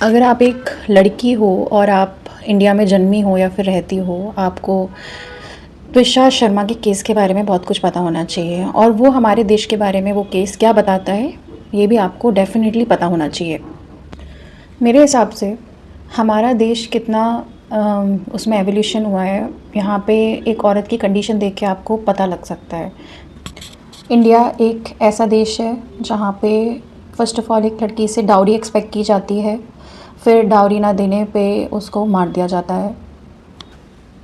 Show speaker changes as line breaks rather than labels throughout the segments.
अगर आप एक लड़की हो और आप इंडिया में जन्मी हो या फिर रहती हो, आपको त्विषा शर्मा के केस के बारे में बहुत कुछ पता होना चाहिए और वो हमारे देश के बारे में वो केस क्या बताता है, ये भी आपको डेफ़िनेटली पता होना चाहिए। मेरे हिसाब से हमारा देश कितना उसमें एवोल्यूशन हुआ है, यहाँ पे एक औरत की कंडीशन देख के आपको पता लग सकता है। इंडिया एक ऐसा देश है जहाँ पे फ़र्स्ट ऑफ़ ऑल एक लड़की से डाउरी एक्सपेक्ट की जाती है, फिर डाउरी ना देने पे उसको मार दिया जाता है।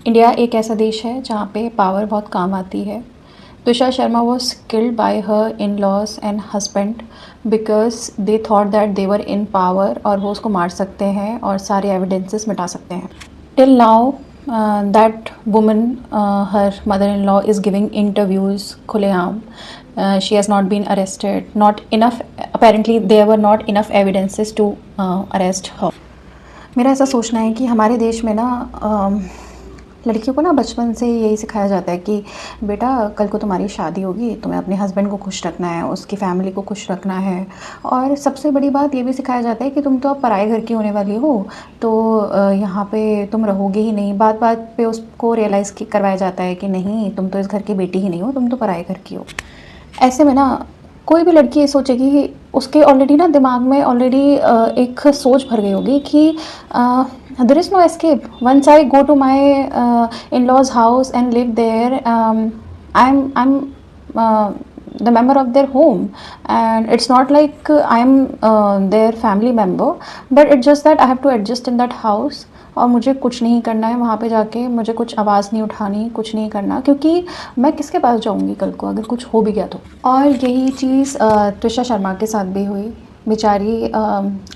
इंडिया एक ऐसा देश है जहाँ पे पावर बहुत काम आती है। Twisha Sharma was killed by her in laws and husband because they thought that they were in power और वो उसको मार सकते हैं और सारे एविडेंसेस मिटा सकते हैं। Till now that woman her mother in law is giving interviews खुलेआम. She has not been arrested. Not enough. Apparently, there were not enough evidences to arrest her. मेरा ऐसा सोचना है कि हमारे देश में ना लड़कियों को ना बचपन से यही सिखाया जाता है कि बेटा कल को तुम्हारी शादी होगी, तुम्हें अपने हस्बैंड को खुश रखना है, उसकी फैमिली को खुश रखना है। और सबसे बड़ी बात ये भी सिखाया जाता है कि तुम तो अब पराए घर की होने वाली हो, तो यहाँ पे तुम रहोगे ही नहीं। बात बात पे उसको रियलाइज़ करवाया जाता है कि नहीं, तुम तो इस घर की बेटी ही नहीं हो, तुम तो पराए घर की हो। ऐसे में ना कोई भी लड़की ये सोचेगी कि उसके ऑलरेडी ना दिमाग में ऑलरेडी एक सोच भर गई होगी कि there is no escape. Once I go to my in-laws house and live there, I am the member of their home, and it's not like I am their family member, but it's just that I have to adjust in that house और मुझे कुछ नहीं करना है वहाँ पे जाके, मुझे कुछ आवाज़ नहीं उठानी, कुछ नहीं करना, क्योंकि मैं किसके पास जाऊँगी कल को अगर कुछ हो भी गया तो। और यही चीज़ त्विषा शर्मा के साथ भी हुई। बेचारी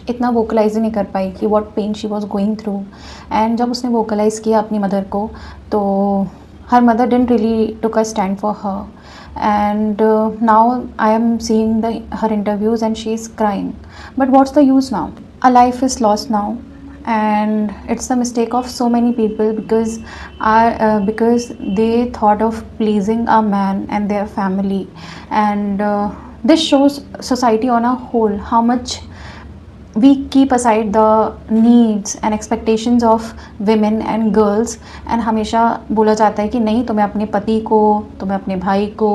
इतना वोकलाइज़ ही नहीं कर पाई कि what pain she was going through, and जब उसने वोकलाइज़ किया अपनी मदर को तो her mother didn't really took a stand for her, and now I am seeing her interviews and she is crying, but what's the use now? A life is lost now, and it's the mistake of so many people because they thought of pleasing a man and their family, and this shows society on a whole how much we keep aside the needs and expectations of women and girls, and हमेशा बोला जाता है कि नहीं, तुम्हें अपने पति को, तुम्हें अपने भाई को,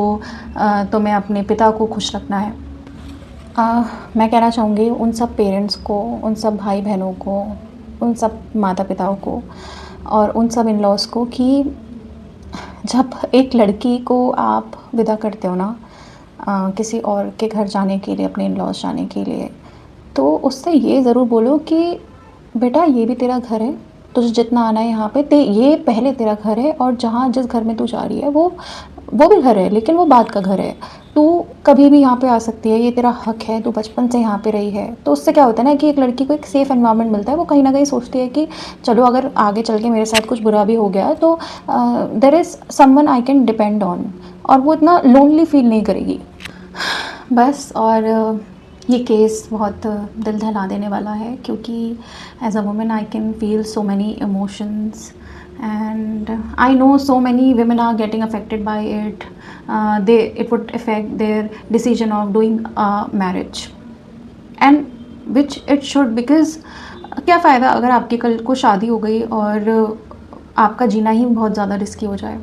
तुम्हें अपने पिता को खुश रखना है। मैं कहना चाहूँगी उन सब पेरेंट्स को, उन सब भाई बहनों को, उन सब माता पिताओं को और उन सब इन लॉज को कि जब एक लड़की को आप विदा करते हो ना किसी और के घर जाने के लिए, अपने इन लॉज जाने के लिए, तो उससे ये ज़रूर बोलो कि बेटा ये भी तेरा घर है, तुझे जितना आना है यहाँ पे ये पहले तेरा घर है, और जहाँ जिस घर में तू जा रही है वो भी घर है, लेकिन वो बाद का घर है। तू कभी भी यहाँ पे आ सकती है, ये तेरा हक है, तू बचपन से यहाँ पे रही है। तो उससे क्या होता है ना कि एक लड़की को एक सेफ़ एनवायरनमेंट मिलता है। वो कहीं ना कहीं सोचती है कि चलो अगर आगे चल के मेरे साथ कुछ बुरा भी हो गया तो there is someone I can depend on, और वो इतना लोनली फील नहीं करेगी बस। और ये केस बहुत दिल दहला देने वाला है, क्योंकि as a women I can feel so many emotions, and I know so many women are getting affected by it. It would affect their decision of doing a marriage, and which it should, because क्या फ़ायदा अगर आपकी कल को शादी हो गई और आपका जीना ही बहुत ज़्यादा रिस्की हो जाए।